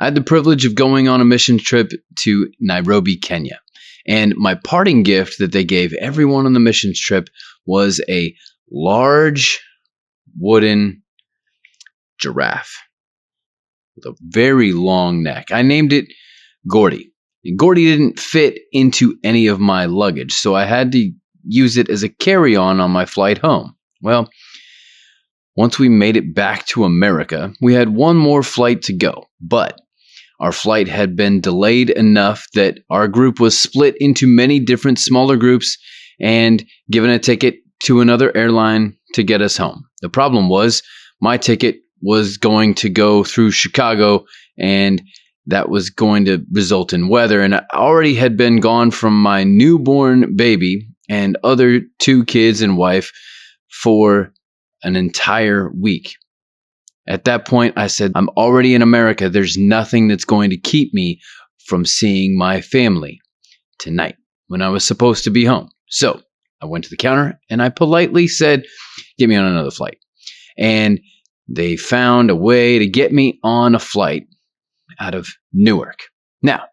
I had the privilege of going on a mission trip to Nairobi, Kenya. And my parting gift that they gave everyone on the mission trip was a large wooden giraffe with a very long neck. I named it Gordy. Gordy didn't fit into any of my luggage, so I had to use it as a carry-on my flight home. Well, once we made it back to America, we had one more flight to go, but our flight had been delayed enough that our group was split into many different smaller groups and given a ticket to another airline to get us home. The problem was my ticket was going to go through Chicago, and that was going to result in weather. And I already had been gone from my newborn baby and other 2 kids and wife for an entire week. At that point, I said, I'm already in America. There's nothing that's going to keep me from seeing my family tonight when I was supposed to be home. So I went to the counter and I politely said, get me on another flight. And they found a way to get me on a flight out of Newark. Now,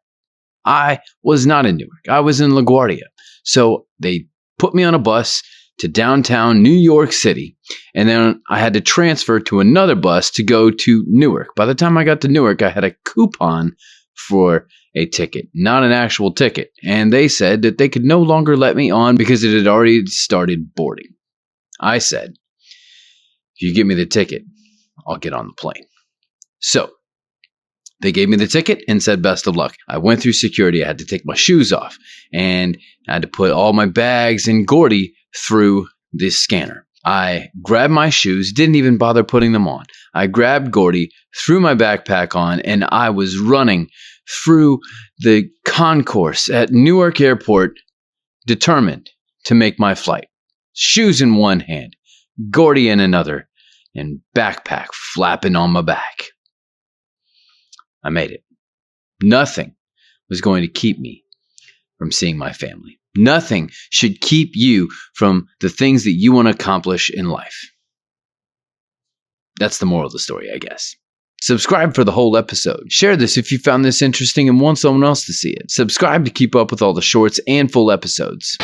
I was not in Newark. I was in LaGuardia. So they put me on a bus to downtown New York City, and then I had to transfer to another bus to go to Newark. By the time I got to Newark, I had a coupon for a ticket, not an actual ticket, and they said that they could no longer let me on because it had already started boarding. I said, if you give me the ticket, I'll get on the plane. So they gave me the ticket and said, best of luck. I went through security. I had to take my shoes off, and I had to put all my bags and Gordy through this scanner. I grabbed my shoes, didn't even bother putting them on. I grabbed Gordy, threw my backpack on, and I was running through the concourse at Newark Airport, determined to make my flight. Shoes in one hand, Gordy in another, and backpack flapping on my back. I made it. Nothing was going to keep me from seeing my family. Nothing should keep you from the things that you want to accomplish in life. That's the moral of the story, I guess. Subscribe for the whole episode. Share this if you found this interesting and want someone else to see it. Subscribe to keep up with all the shorts and full episodes.